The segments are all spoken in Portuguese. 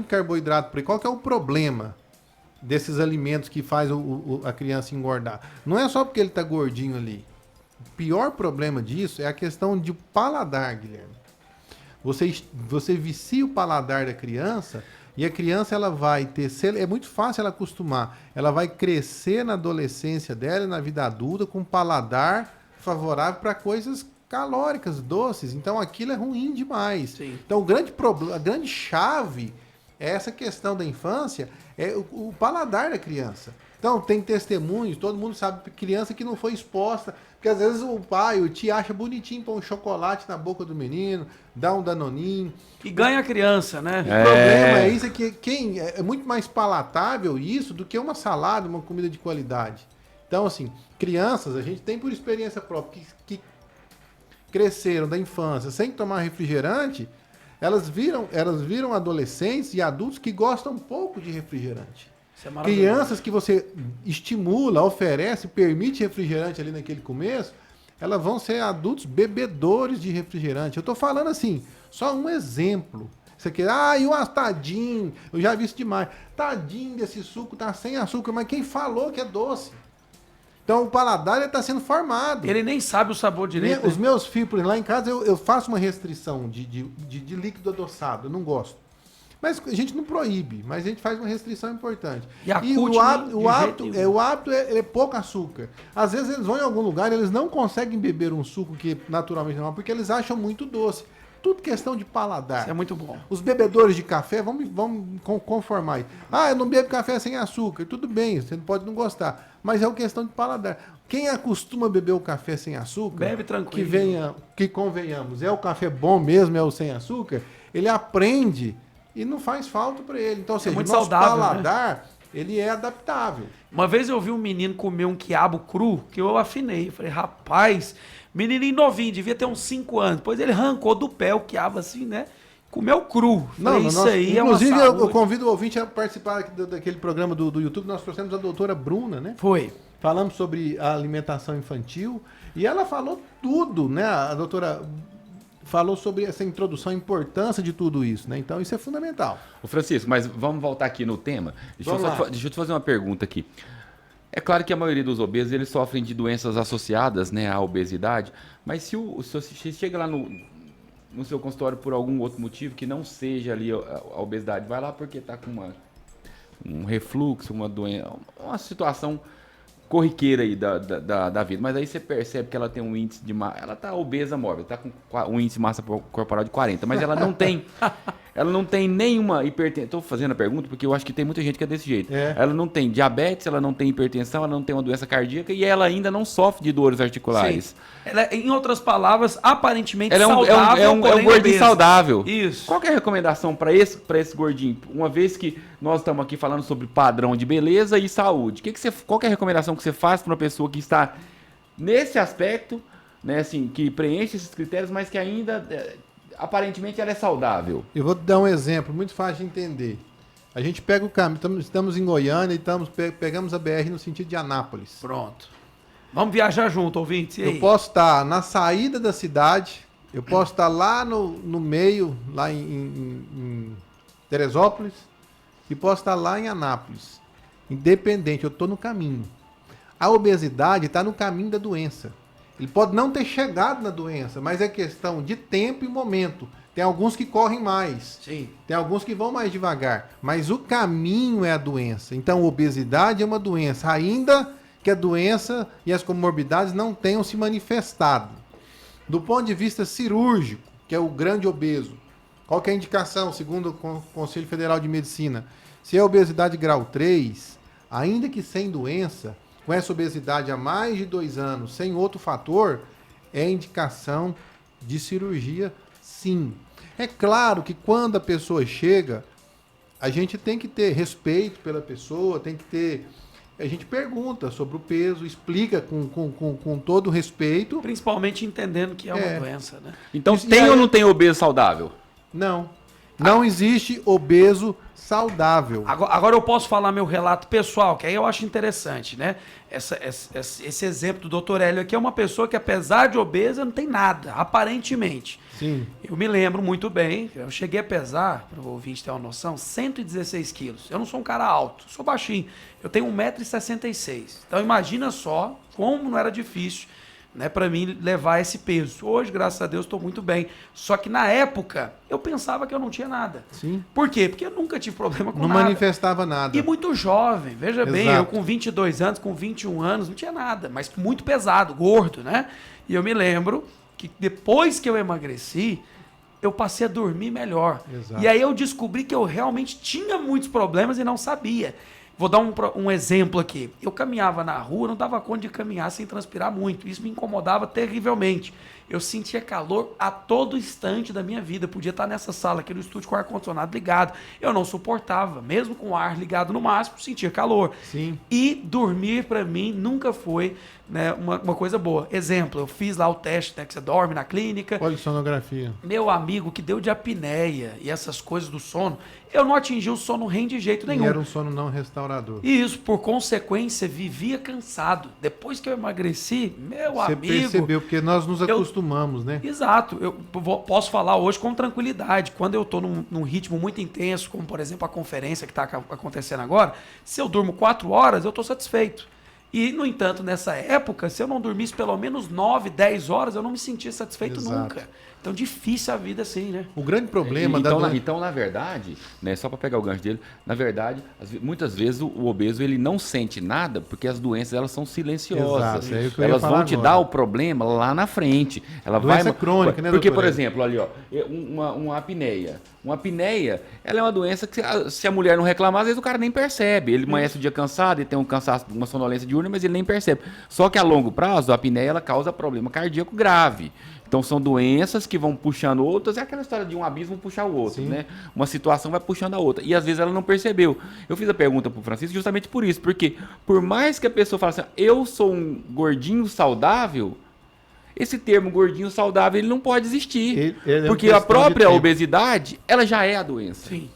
muito carboidrato para ele. Qual que é o problema desses alimentos que faz a criança engordar? Não é só porque ele está gordinho ali. O pior problema disso é a questão de paladar, Guilherme. Você vicia o paladar da criança e a criança ela vai ter... É muito fácil ela acostumar. Ela vai crescer na adolescência dela e na vida adulta com um paladar favorável para coisas calóricas, doces. Então aquilo é ruim demais. Sim. Então o grande problema, a grande chave é essa questão da infância, é o paladar da criança. Então tem testemunhos, todo mundo sabe, criança que não foi exposta, porque às vezes o pai, o tio acha bonitinho pôr um chocolate na boca do menino, dá um danoninho. E ganha a criança, né? O problema é isso, é que é muito mais palatável isso do que uma salada, uma comida de qualidade. Então, assim, crianças, a gente tem por experiência própria, que cresceram da infância sem tomar refrigerante, elas viram adolescentes e adultos que gostam pouco de refrigerante. Isso é maravilhoso. Crianças que você estimula, oferece, permite refrigerante ali naquele começo, elas vão ser adultos bebedores de refrigerante. Eu tô falando assim, só um exemplo. Você quer, e o tadinho, eu já vi isso demais. Tadinho desse suco, tá sem açúcar, mas quem falou que é doce? Então o paladar está sendo formado. Ele nem sabe o sabor direito. Os meus filhos, lá em casa, eu faço uma restrição de líquido adoçado, eu não gosto. Mas a gente não proíbe, mas a gente faz uma restrição importante. E o hábito é pouco açúcar. Às vezes eles vão em algum lugar e eles não conseguem beber um suco que naturalmente não, porque eles acham muito doce. Tudo questão de paladar. Isso é muito bom. Os bebedores de café, vamos conformar aí. Eu não bebo café sem açúcar. Tudo bem, você pode não gostar. Mas é uma questão de paladar. Quem acostuma beber o café sem açúcar... Bebe tranquilo. Que convenhamos, é o café bom mesmo, é o sem açúcar, ele aprende e não faz falta para ele. Então, ou seja, muito o nosso saudável, paladar, né? Ele é adaptável. Uma vez eu vi um menino comer um quiabo cru, que eu afinei. Eu falei, rapaz, menininho novinho, devia ter uns 5 anos. Depois ele arrancou do pé o quiabo assim, né? Comeu cru. Falei, isso aí é uma saúde. Inclusive, eu convido o ouvinte a participar daquele programa do YouTube. Nós trouxemos a doutora Bruna, né? Foi. Falamos sobre a alimentação infantil e ela falou tudo, né? A doutora falou sobre essa introdução, a importância de tudo isso, né? Então isso é fundamental. Ô Francisco, mas vamos voltar aqui no tema. Deixa eu te fazer uma pergunta aqui. É claro que a maioria dos obesos, eles sofrem de doenças associadas, né, à obesidade, mas se você chega lá no seu consultório por algum outro motivo que não seja ali a obesidade, vai lá porque está com um refluxo, uma doença, uma situação corriqueira aí da vida, mas aí você percebe que ela tem um índice de massa, ela tá obesa mórbida, tá com um índice de massa corporal de 40, mas ela não tem nenhuma hipertensão. Estou fazendo a pergunta porque eu acho que tem muita gente que é desse jeito. Ela não tem diabetes, ela não tem hipertensão, ela não tem uma doença cardíaca e ela ainda não sofre de dores articulares. Sim. Ela, em outras palavras, aparentemente ela saudável, é um gordinho obesa. saudável. Isso. Qual que é a recomendação para esse gordinho? Uma vez que nós estamos aqui falando sobre padrão de beleza e saúde, qual que é a recomendação que você faz para uma pessoa que está nesse aspecto, né, assim, que preenche esses critérios, mas que ainda aparentemente ela é saudável? Eu vou te dar um exemplo muito fácil de entender. A gente pega o caminho, estamos em Goiânia e pegamos a BR no sentido de Anápolis. Pronto. Vamos viajar junto, ouvintes. Eu posso estar na saída da cidade, eu posso estar lá no meio, lá em Teresópolis, e posso estar lá em Anápolis. Independente, eu estou no caminho. A obesidade está no caminho da doença. Ele pode não ter chegado na doença, mas é questão de tempo e momento. Tem alguns que correm mais. Sim. Tem alguns que vão mais devagar. Mas o caminho é a doença. Então, a obesidade é uma doença. Ainda que a doença e as comorbidades não tenham se manifestado. Do ponto de vista cirúrgico, que é o grande obeso, qual que é a indicação, segundo o Conselho Federal de Medicina? Se é obesidade grau 3, ainda que sem doença, com essa obesidade há mais de 2 anos, sem outro fator, é indicação de cirurgia, sim. É claro que quando a pessoa chega, a gente tem que ter respeito pela pessoa, tem que ter... A gente pergunta sobre o peso, explica com todo respeito. Principalmente entendendo que é uma doença, né? Então, tem ou não tem obeso saudável? Não. Não existe obeso saudável. Agora eu posso falar meu relato pessoal, que aí eu acho interessante, né? Esse exemplo do Dr. Hélio aqui é uma pessoa que, apesar de obesa, não tem nada, aparentemente. Sim. Eu me lembro muito bem, eu cheguei a pesar, para o ouvinte ter uma noção, 116 quilos. Eu não sou um cara alto, sou baixinho. Eu tenho 1,66 m. Então imagina só como não era difícil, né, para mim levar esse peso. Hoje, graças a Deus, estou muito bem. Só que na época, eu pensava que eu não tinha nada. Sim. Por quê? Porque eu nunca tive problema com nada. Não manifestava nada. E muito jovem, veja Exato. bem, eu com 22 anos, com 21 anos, não tinha nada, mas muito pesado, gordo, né? E eu me lembro que depois que eu emagreci, eu passei a dormir melhor. Exato. E aí eu descobri que eu realmente tinha muitos problemas e não sabia. Vou dar um exemplo aqui. Eu caminhava na rua, não dava conta de caminhar sem transpirar muito. Isso me incomodava terrivelmente. Eu sentia calor a todo instante da minha vida. Eu podia estar nessa sala aqui no estúdio com o ar-condicionado ligado. Eu não suportava. Mesmo com o ar ligado no máximo, sentia calor. Sim. E dormir, para mim, nunca foi, né, uma coisa boa. Exemplo, eu fiz lá o teste, né, que você dorme na clínica. Polissonografia. Meu amigo que deu de apneia e essas coisas do sono, eu não atingi o sono REM de jeito nenhum. E era um sono não restaurador. E isso, por consequência, vivia cansado. Depois que eu emagreci, meu amigo... Você percebeu, porque nós nos acostumamos, né? Exato. Eu posso falar hoje com tranquilidade. Quando eu estou num ritmo muito intenso, como, por exemplo, a conferência que está acontecendo agora, se eu durmo 4 horas, eu estou satisfeito. E, no entanto, nessa época, se eu não dormisse pelo menos 9, 10 horas, eu não me sentia satisfeito Exato. nunca. Então, difícil a vida assim, né? O grande problema então, na verdade, né, só para pegar o gancho dele, na verdade, muitas vezes o obeso ele não sente nada porque as doenças elas são silenciosas. Exato, é isso que eu ia elas falar vão te agora. dar o problema lá na frente. Ela Doença vai crônica, né, porque, doutor por Hélio? exemplo, ali, ó, uma apneia. Uma apneia, ela é uma doença que se a mulher não reclamar, às vezes o cara nem percebe. Ele amanhece o dia cansado, ele tem um cansaço, uma sonolência diurna, mas ele nem percebe. Só que a longo prazo, a apneia ela causa problema cardíaco grave. Então são doenças que vão puxando outras, é aquela história de um abismo puxar o outro, Sim. né? Uma situação vai puxando a outra. E às vezes ela não percebeu. Eu fiz a pergunta pro Francisco justamente por isso, porque por mais que a pessoa fale assim, eu sou um gordinho saudável, esse termo gordinho saudável ele não pode existir. Ele é porque uma a questão de própria tempo. obesidade, ela já é a doença. Sim.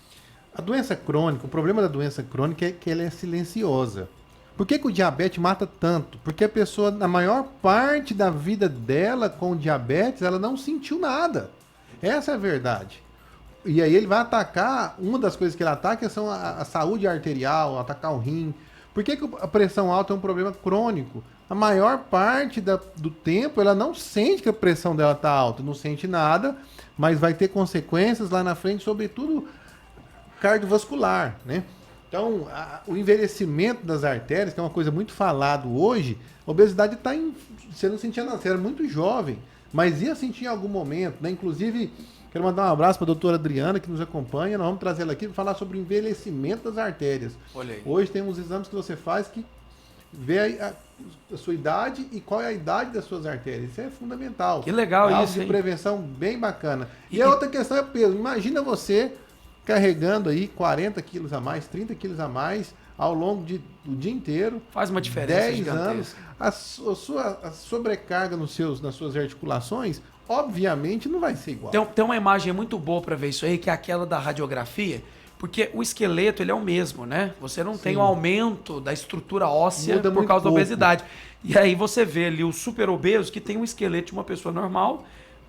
A doença crônica, o problema da doença crônica é que ela é silenciosa. Por que o diabetes mata tanto? Porque a pessoa, na maior parte da vida dela com o diabetes, ela não sentiu nada. Essa é a verdade. E aí ele vai atacar, uma das coisas que ele ataca são a saúde arterial, atacar o rim. Por que a pressão alta é um problema crônico? A maior parte do tempo ela não sente que a pressão dela está alta, não sente nada, mas vai ter consequências lá na frente, sobretudo cardiovascular, né? Então, o envelhecimento das artérias, que é uma coisa muito falado hoje, a obesidade está em... Você não sentia nada, você era muito jovem, mas ia sentir em algum momento, né? Inclusive, quero mandar um abraço para a doutora Adriana, que nos acompanha, nós vamos trazer ela aqui para falar sobre o envelhecimento das artérias. Olha aí. Hoje tem uns exames que você faz que vê a sua idade e qual é a idade das suas artérias. Isso é fundamental. Que legal é algo isso, de hein? prevenção bem bacana. E a outra questão é peso. Imagina você carregando aí 40 quilos a mais, 30 quilos a mais ao longo do dia inteiro. Faz uma diferença 10 anos. gigantesca. A sobrecarga nas suas articulações, obviamente, não vai ser igual. Tem uma imagem muito boa para ver isso aí, que é aquela da radiografia, porque o esqueleto ele é o mesmo, né? Você não tem Sim. o aumento da estrutura óssea Muda por muito causa da pouco. obesidade. E aí você vê ali o super obeso que tem um esqueleto de uma pessoa normal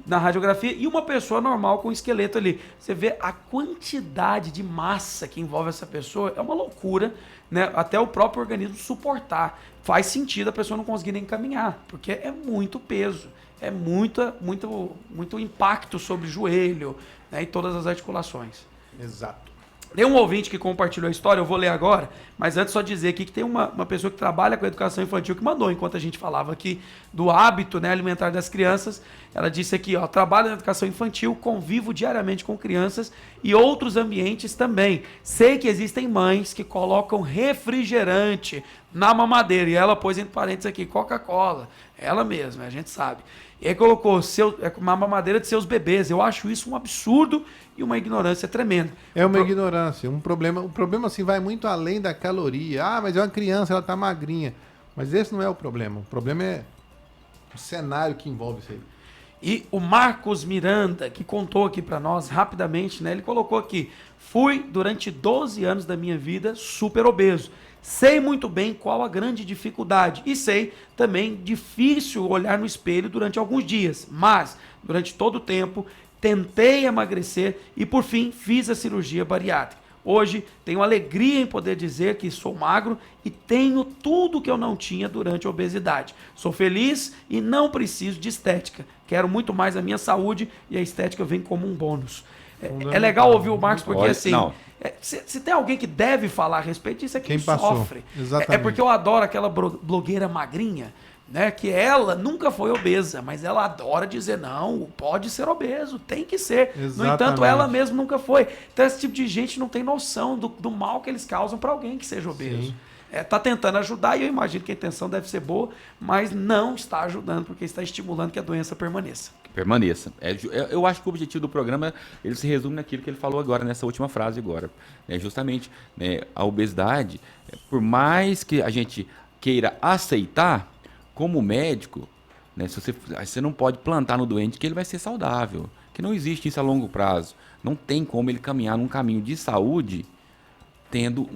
na radiografia e uma pessoa normal com esqueleto ali. Você vê a quantidade de massa que envolve essa pessoa, é uma loucura, né? Até o próprio organismo suportar. Faz sentido a pessoa não conseguir nem caminhar, porque é muito peso, é muito impacto sobre o joelho, né? E todas as articulações. Exato. Tem um ouvinte que compartilhou a história, eu vou ler agora, mas antes só dizer aqui que tem uma pessoa que trabalha com a educação infantil que mandou, enquanto a gente falava aqui do hábito, né, alimentar das crianças, ela disse aqui, ó, trabalho na educação infantil, convivo diariamente com crianças e outros ambientes também. Sei que existem mães que colocam refrigerante na mamadeira, e ela pôs entre parênteses aqui, Coca-Cola, ela mesma, a gente sabe. E aí colocou uma mamadeira de seus bebês. Eu acho isso um absurdo e uma ignorância tremenda. É uma ignorância, um problema. O problema assim vai muito além da caloria. Ah, mas é uma criança, ela tá magrinha. Mas esse não é o problema. O problema é o cenário que envolve isso aí. E o Marcos Miranda, que contou aqui para nós rapidamente, né? Ele colocou aqui: fui durante 12 anos da minha vida super obeso. Sei muito bem qual a grande dificuldade e sei também difícil olhar no espelho durante alguns dias, mas durante todo o tempo tentei emagrecer e por fim fiz a cirurgia bariátrica. Hoje tenho alegria em poder dizer que sou magro e tenho tudo que eu não tinha durante a obesidade. Sou feliz e não preciso de estética. Quero muito mais a minha saúde e a estética vem como um bônus. É legal ouvir o Marcos porque assim... Se tem alguém que deve falar a respeito disso, é quem sofre. É porque eu adoro aquela blogueira magrinha, né? Que ela nunca foi obesa, mas ela adora dizer, não, pode ser obeso, tem que ser. Exatamente. No entanto, ela mesma nunca foi. Então esse tipo de gente não tem noção do mal que eles causam para alguém que seja obeso. Tá tentando ajudar e eu imagino que a intenção deve ser boa, mas não está ajudando porque está estimulando que a doença permaneça. Eu acho que o objetivo do programa ele se resume naquilo que ele falou agora, nessa última frase agora. Justamente, né, a obesidade, por mais que a gente queira aceitar, como médico, né, você não pode plantar no doente que ele vai ser saudável, que não existe isso a longo prazo. Não tem como ele caminhar num caminho de saúde tendo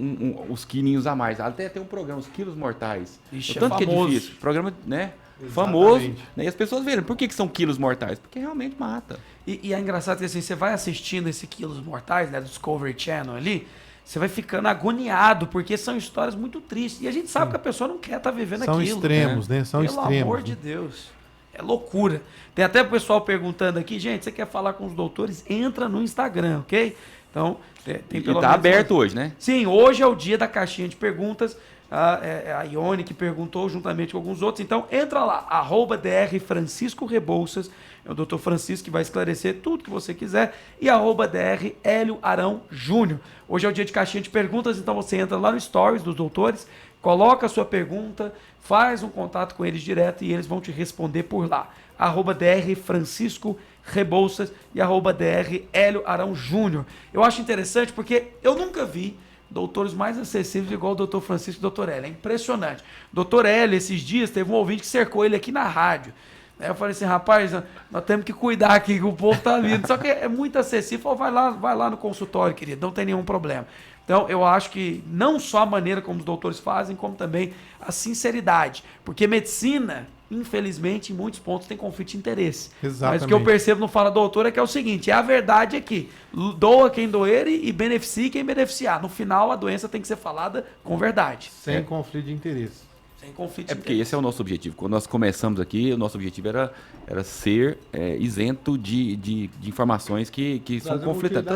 os quilinhos a mais. Até tem um programa, os quilos mortais. Ixi, tanto que é difícil. Programa, né? Famoso, né? E as pessoas veem, por que são quilos mortais? Porque realmente mata. E é engraçado que assim, você vai assistindo esse Quilos Mortais, né, do Discovery Channel ali, você vai ficando agoniado, porque são histórias muito tristes. E a gente sabe que a pessoa não quer estar vivendo aquilo. São extremos, né? São extremos. Pelo amor de Deus. É loucura. Tem até o pessoal perguntando aqui, gente, você quer falar com os doutores? Entra no Instagram, ok? Então, tem pelo menos... aberto hoje, né? Sim, hoje é o dia da caixinha de perguntas. A Ione que perguntou juntamente com alguns outros. Então, entra lá, @Dr. Francisco Rebouças. É o Dr. Francisco que vai esclarecer tudo que você quiser. E @Dr. Hélio Arão Júnior. Hoje é o dia de caixinha de perguntas, então você entra lá no Stories dos doutores, coloca a sua pergunta, faz um contato com eles direto e eles vão te responder por lá. @Dr. Francisco Rebouças e @Dr. Hélio Arão Júnior. Eu acho interessante porque eu nunca vi doutores mais acessíveis igual o Dr. Francisco e o Dr. Hélio. É impressionante. Dr. Hélio, esses dias, teve um ouvinte que cercou ele aqui na rádio. Aí eu falei assim, rapaz, nós temos que cuidar aqui, que o povo tá vindo. Só que é muito acessível. Falou, vai lá no consultório, querido, não tem nenhum problema. Então, eu acho que não só a maneira como os doutores fazem, como também a sinceridade. Porque medicina, infelizmente, em muitos pontos tem conflito de interesse. Exatamente. Mas o que eu percebo no Fala Doutor é que é o seguinte, a verdade é que doa quem doer e beneficie quem beneficiar. No final, a doença tem que ser falada com verdade. Sem conflito de interesse. Sem conflito de interesse. Porque esse é o nosso objetivo. Quando nós começamos aqui, o nosso objetivo era ser isento de informações que são conflitantes.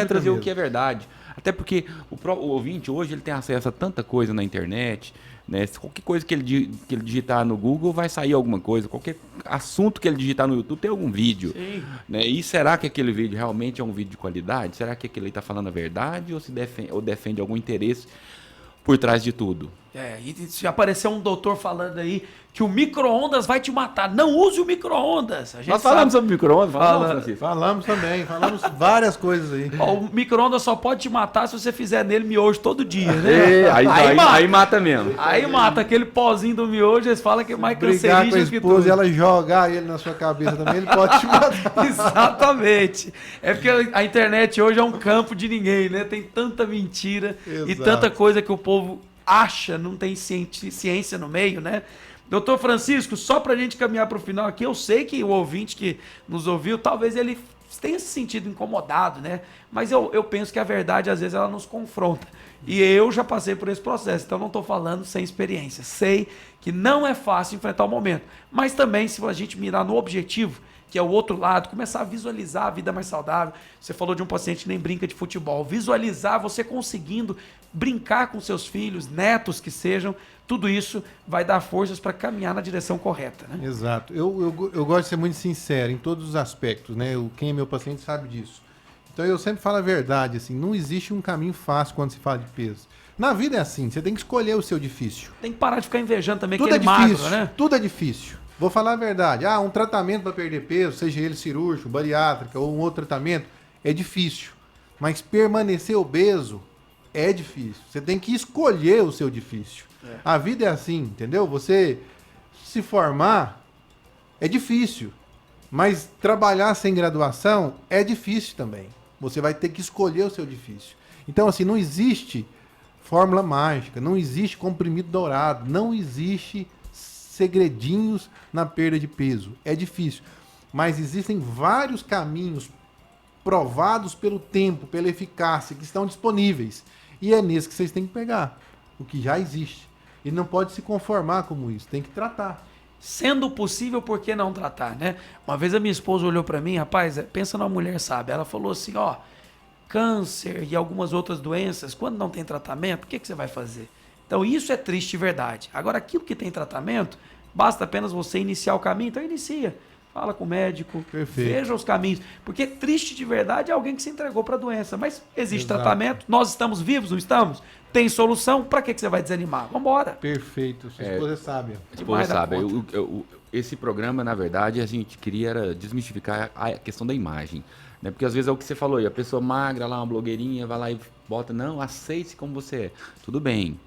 Trazer o que é verdade. Até porque o ouvinte hoje ele tem acesso a tanta coisa na internet, né? Qualquer coisa que ele digitar no Google vai sair alguma coisa. Qualquer assunto que ele digitar no YouTube tem algum vídeo. Né? E será que aquele vídeo realmente é um vídeo de qualidade? Será que aquele está falando a verdade ou defende algum interesse por trás de tudo? E se aparecer um doutor falando aí que o micro-ondas vai te matar, não use o micro-ondas. Nós falamos sobre micro-ondas? Falamos também, falamos várias coisas aí. O micro-ondas só pode te matar se você fizer nele miojo todo dia, né? Aí mata mesmo. Aí mata, aquele pozinho do miojo, eles falam que é mais cancerígeno que tudo. Com a esposa e ela jogar ele na sua cabeça também, ele pode te matar. Exatamente. É porque a internet hoje é um campo de ninguém, né? Tem tanta mentira. Exato. E tanta coisa que o povo acha, não tem ciência no meio, né? Doutor Francisco, só pra gente caminhar pro final aqui, eu sei que o ouvinte que nos ouviu, talvez ele tenha se sentido incomodado, né? Mas eu penso que a verdade, às vezes, ela nos confronta. E eu já passei por esse processo, então não estou falando sem experiência. Sei que não é fácil enfrentar o momento, mas também se a gente mirar no objetivo, que é o outro lado, começar a visualizar a vida mais saudável. Você falou de um paciente que nem brinca de futebol. Visualizar você conseguindo brincar com seus filhos, netos que sejam, tudo isso vai dar forças para caminhar na direção correta. Né? Exato. Eu gosto de ser muito sincero em todos os aspectos, né? Quem é meu paciente sabe disso. Então eu sempre falo a verdade, assim, não existe um caminho fácil quando se fala de peso. Na vida é assim, você tem que escolher o seu difícil. Tem que parar de ficar invejando também tudo aquele difícil, magro, né? Tudo é difícil. Vou falar a verdade. Um tratamento para perder peso, seja ele cirúrgico, bariátrica ou um outro tratamento, é difícil. Mas permanecer obeso é difícil. Você tem que escolher o seu difícil. A vida é assim, entendeu? Você se formar é difícil. Mas trabalhar sem graduação é difícil também. Você vai ter que escolher o seu difícil. Então, assim, não existe fórmula mágica, não existe comprimido dourado, não existe segredinhos na perda de peso. É difícil. Mas existem vários caminhos provados pelo tempo, pela eficácia, que estão disponíveis. E é nesse que vocês têm que pegar, o que já existe. E não pode se conformar como isso, tem que tratar. Sendo possível, por que não tratar, né? Uma vez a minha esposa olhou pra mim, rapaz, pensa numa mulher sábia. Ela falou assim, ó, câncer e algumas outras doenças, quando não tem tratamento, o que você vai fazer? Então isso é triste de verdade. Agora, aquilo que tem tratamento, basta apenas você iniciar o caminho, então inicia. Fala com o médico, veja os caminhos. Porque triste de verdade é alguém que se entregou para a doença. Mas existe tratamento, nós estamos vivos, não estamos? Tem solução, para que você vai desanimar? Vamos embora. Perfeito, sua esposa é sábia. Esposa sábia. Esse programa, na verdade, a gente queria era desmistificar a questão da imagem. Né? Porque às vezes é o que você falou aí, a pessoa magra lá, uma blogueirinha, vai lá e bota, não, aceite como você é. Tudo bem.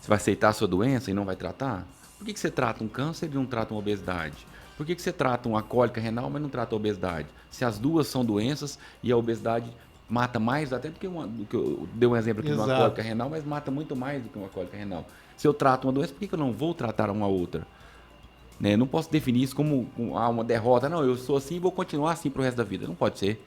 Você vai aceitar a sua doença e não vai tratar? Por que você trata um câncer e não trata uma obesidade? Por que você trata uma cólica renal, mas não trata a obesidade? Se as duas são doenças e a obesidade mata mais, até do que eu dei um exemplo aqui de uma cólica renal, mas mata muito mais do que uma cólica renal. Se eu trato uma doença, por que eu não vou tratar uma outra? Né? Não posso definir isso como uma derrota. Não, eu sou assim e vou continuar assim pro resto da vida. Não pode ser.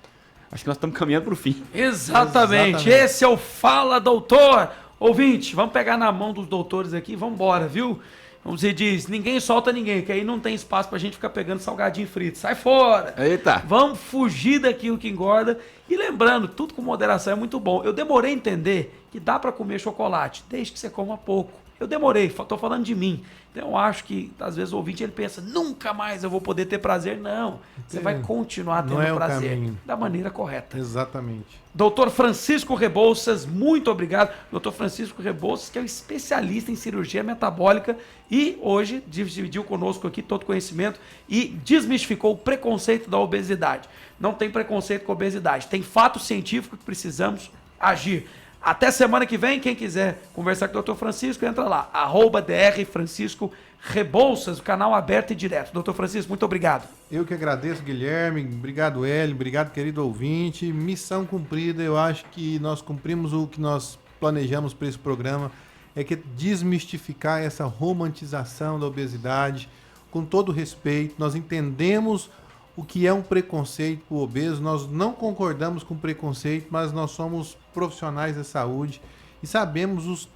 Acho que nós estamos caminhando pro fim. Exatamente. Esse é o Fala Doutor. Ouvinte, vamos pegar na mão dos doutores aqui, vamos embora, viu? Como você diz, ninguém solta ninguém, que aí não tem espaço pra gente ficar pegando salgadinho frito. Sai fora! Eita! Vamos fugir daquilo que engorda. E lembrando, tudo com moderação é muito bom. Eu demorei a entender que dá pra comer chocolate, desde que você coma pouco. Eu demorei, tô falando de mim. Então eu acho que, às vezes, o ouvinte ele pensa, nunca mais eu vou poder ter prazer. Não, você vai continuar tendo prazer da maneira correta. Exatamente. Doutor Francisco Rebouças, muito obrigado. Doutor Francisco Rebouças, que é um especialista em cirurgia metabólica e hoje dividiu conosco aqui todo o conhecimento e desmistificou o preconceito da obesidade. Não tem preconceito com a obesidade, tem fato científico que precisamos agir. Até semana que vem, quem quiser conversar com o Dr. Francisco, entra lá, @Dr. Francisco Rebouças, o canal aberto e direto. Dr. Francisco, muito obrigado. Eu que agradeço, Guilherme, obrigado, Hélio, obrigado, querido ouvinte. Missão cumprida, eu acho que nós cumprimos o que nós planejamos para esse programa, é que desmistificar essa romantização da obesidade, com todo respeito, nós entendemos o que é um preconceito para o obeso, nós não concordamos com preconceito, mas nós somos profissionais da saúde e sabemos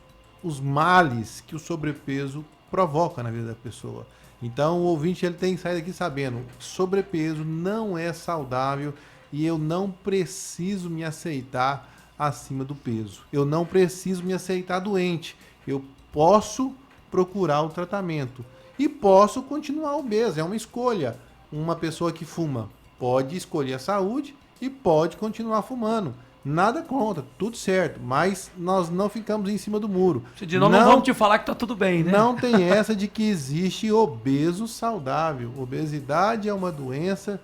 os males que o sobrepeso provoca na vida da pessoa. Então o ouvinte ele tem que sair daqui sabendo, sobrepeso não é saudável e eu não preciso me aceitar acima do peso. Eu não preciso me aceitar doente. Eu posso procurar o tratamento e posso continuar obeso, é uma escolha. Uma pessoa que fuma pode escolher a saúde e pode continuar fumando. Nada contra, tudo certo, mas nós não ficamos em cima do muro. Senão não vamos te falar que tá tudo bem, né? Não tem essa de que existe obeso saudável. Obesidade é uma doença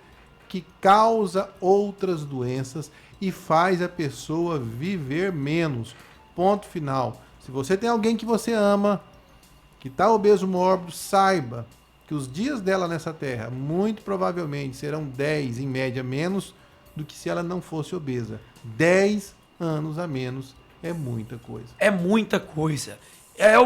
que causa outras doenças e faz a pessoa viver menos. Ponto final. Se você tem alguém que você ama, que está obeso mórbido, saiba que os dias dela nessa terra muito provavelmente serão 10 em média menos do que se ela não fosse obesa. 10 anos a menos é muita coisa. É muita coisa.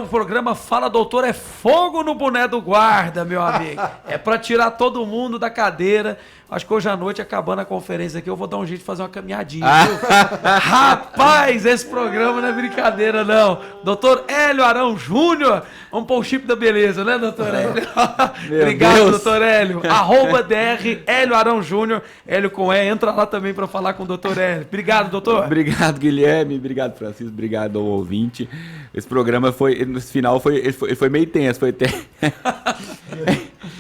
O programa Fala Doutor, é fogo no boné do guarda, meu amigo. É pra tirar todo mundo da cadeira. Acho que hoje à noite, acabando a conferência aqui, eu vou dar um jeito de fazer uma caminhadinha, viu? Rapaz, esse programa não é brincadeira, não. Doutor Hélio Arão Júnior. Vamos pôr o chip da beleza, né, doutor Hélio? Obrigado, doutor Hélio. @Dr. Hélio Arão Júnior. Hélio com E. Entra lá também para falar com o doutor Hélio. Obrigado, doutor. Obrigado, Guilherme. Obrigado, Francisco. Obrigado ao ouvinte. Esse programa no final foi meio tenso. Foi até...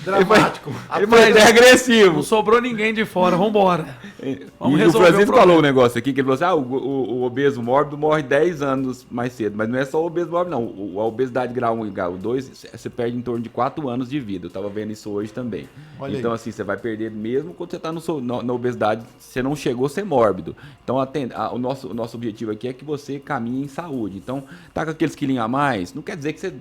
Dramático. Ele foi até agressivo. Não sobrou ninguém de fora. Vambora. Vamos resolver. O Francisco falou um negócio aqui, que ele falou assim, o obeso mórbido morre 10 anos mais cedo. Mas não é só o obeso mórbido, não. A obesidade grau 1 e grau 2, você perde em torno de 4 anos de vida. Eu tava vendo isso hoje também. Olha então, aí. Assim, você vai perder mesmo quando você tá na obesidade, você não chegou a ser mórbido. Então, o nosso objetivo aqui é que você caminhe em saúde. Então, tá com aqueles quilinhos a mais, não quer dizer que você...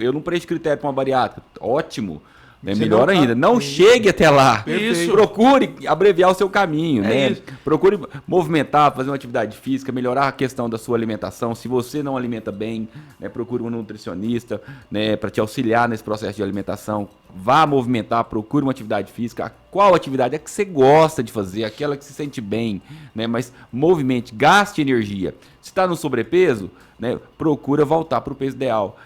eu não preencho critério para uma bariátrica. Ótimo. Melhor ainda, não chegue até lá. Isso. Procure abreviar o seu caminho, né? Isso. Procure movimentar, fazer uma atividade física, melhorar a questão da sua alimentação. Se você não alimenta bem, né, procure um nutricionista, né, para te auxiliar nesse processo de alimentação. Vá movimentar, procure uma atividade física. Qual atividade é que você gosta de fazer, aquela que se sente bem, né? Mas movimente, gaste energia. Se está no sobrepeso, né, procura voltar para o peso ideal.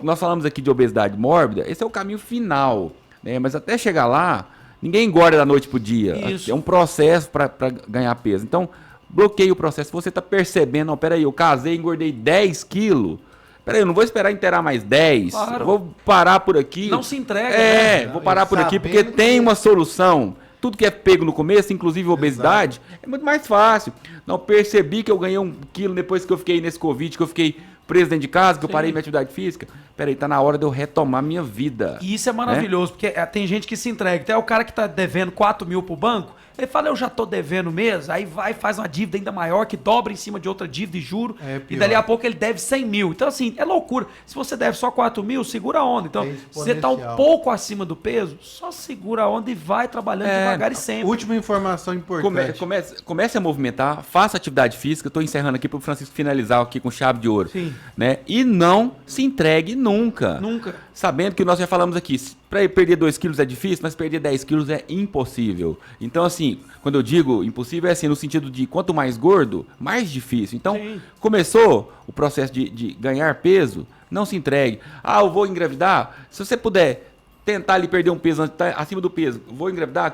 Nós falamos aqui de obesidade mórbida, esse é o caminho final, né? Mas até chegar lá, ninguém engorda da noite pro dia. Isso. É um processo para ganhar peso. Então, bloqueie o processo. Se você está percebendo, não, peraí, eu casei e engordei 10 quilos. Peraí, eu não vou esperar inteirar mais 10. Claro. Vou parar por aqui. Não se entrega, né? Vou parar por aqui porque tem uma solução. Tudo que é pego no começo, inclusive obesidade, é muito mais fácil. Não, percebi que eu ganhei 1 quilo depois que eu fiquei nesse Covid, que eu fiquei preso dentro de casa, que eu parei minha atividade física. Peraí, tá na hora de eu retomar minha vida. E isso é maravilhoso, porque tem gente que se entrega. Até o cara que tá devendo 4 mil pro banco, ele fala, eu já tô devendo mesmo, aí vai faz uma dívida ainda maior, que dobra em cima de outra dívida e juro, e dali a pouco ele deve 100 mil. Então, assim, é loucura. Se você deve só 4 mil, segura a onda. Então, se você tá um pouco acima do peso, só segura a onda e vai trabalhando devagar e sempre. Última informação importante. Comece a movimentar, faça atividade física. Estou encerrando aqui para o Francisco finalizar aqui com chave de ouro. Sim. Né? E não se entregue nunca. Nunca. Sabendo que nós já falamos aqui, para perder 2 quilos é difícil, mas perder 10 quilos é impossível. Então, assim, quando eu digo impossível, é assim, no sentido de quanto mais gordo, mais difícil. Então, começou o processo de ganhar peso, não se entregue. Ah, eu vou engravidar? Se você puder tentar ali perder um peso acima do peso, vou engravidar,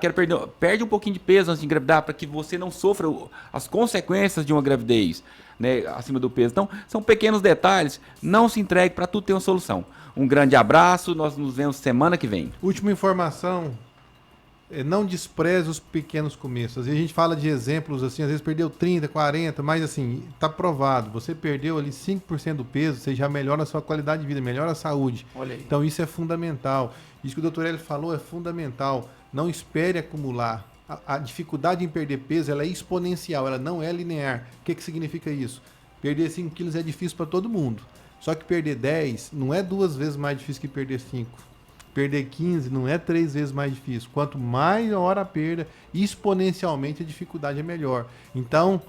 perde um pouquinho de peso antes de engravidar, para que você não sofra as consequências de uma gravidez, né, acima do peso. Então, são pequenos detalhes, não se entregue, para tudo ter uma solução. Um grande abraço, nós nos vemos semana que vem. Última informação, não despreze os pequenos começos. A gente fala de exemplos assim, às vezes perdeu 30, 40, mas assim, tá provado, você perdeu ali 5% do peso, você já melhora a sua qualidade de vida, melhora a saúde. Olha aí. Então isso é fundamental. Isso que o Dr. Hélio falou é fundamental. Não espere acumular. A dificuldade em perder peso, ela é exponencial, ela não é linear. O que significa isso? Perder 5 quilos é difícil para todo mundo. Só que perder 10 não é 2 vezes mais difícil que perder 5. Perder 15 não é 3 vezes mais difícil. Quanto maior a perda, exponencialmente a dificuldade é melhor. Então,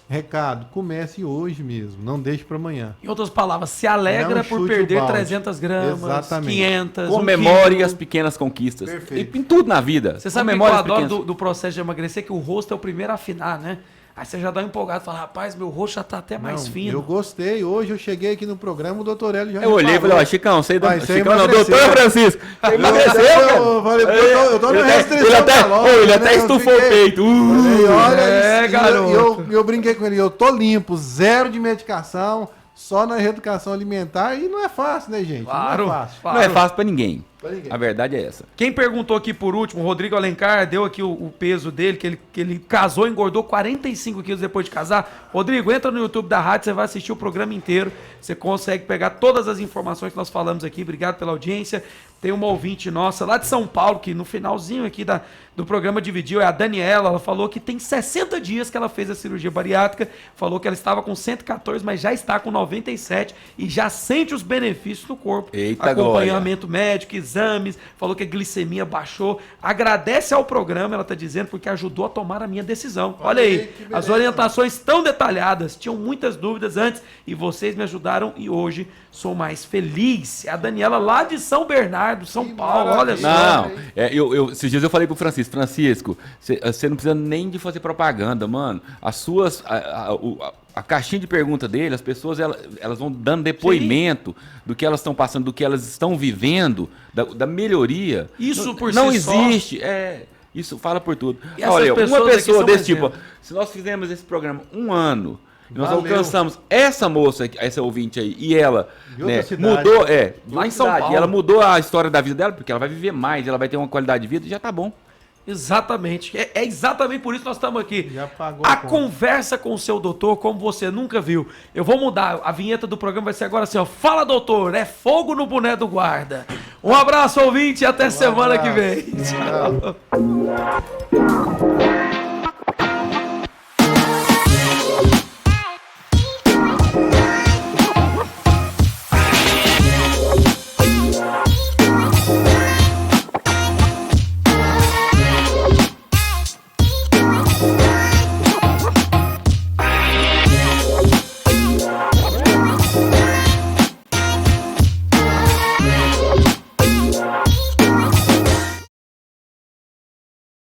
recado, comece hoje mesmo, não deixe para amanhã. Em outras palavras, se alegra por perder 300 gramas, exatamente. 500, comemore as pequenas conquistas. Perfeito. E em tudo na vida. Você sabe que eu adoro do processo de emagrecer, que o rosto é o primeiro a afinar, né? Aí você já dá um empolgado e fala, rapaz, meu rosto já tá até mais fino. Eu gostei. Hoje eu cheguei aqui no programa, o Dr. Hélio já eu olhei e falei, ó, Chicão, você Chicão não, doutor Francisco. Você emagreceu, cara? Eu falei, eu tô no restrição ele até estufou o peito. Olha, garoto. Eu brinquei com ele, eu tô limpo, 0 de medicação, só na reeducação alimentar, e não é fácil, né, gente? Claro, não é fácil. Não é fácil pra ninguém. A verdade é essa. Quem perguntou aqui por último, o Rodrigo Alencar, deu aqui o peso dele, que ele casou e engordou 45 quilos depois de casar. Rodrigo, entra no YouTube da rádio, você vai assistir o programa inteiro. Você consegue pegar todas as informações que nós falamos aqui. Obrigado pela audiência. Tem uma ouvinte nossa lá de São Paulo, que no finalzinho aqui do programa dividiu, é a Daniela. Ela falou que tem 60 dias que ela fez a cirurgia bariátrica. Falou que ela estava com 114, mas já está com 97 e já sente os benefícios no corpo. Eita, acompanhamento médico, exames, falou que a glicemia baixou. Agradece ao programa, ela está dizendo, porque ajudou a tomar a minha decisão. Olha aí, as orientações tão detalhadas, tinham muitas dúvidas antes e vocês me ajudaram e hoje sou mais feliz. A Daniela lá de São Bernardo, São Paulo, olha só. Não, esses dias eu falei pro Francisco, você não precisa nem de fazer propaganda, mano. As suas... A caixinha de pergunta dele, as pessoas elas vão dando depoimento do que elas estão passando, do que elas estão vivendo, da melhoria. Isso por não si existe. Isso fala por tudo. E olha, uma pessoa desse tipo, exemplo. se nós fizemos esse programa 1 ano, nós alcançamos essa moça, essa ouvinte aí, e ela mudou, lá em São Paulo. E ela mudou a história da vida dela, porque ela vai viver mais, ela vai ter uma qualidade de vida e já tá bom. Exatamente. É exatamente por isso que nós estamos aqui. Já pagou a conversa com o seu doutor, como você nunca viu. Eu vou mudar. A vinheta do programa vai ser agora assim, ó. Fala, doutor. É fogo no boné do guarda. Um abraço, ouvinte, e até semana que vem. Tchau.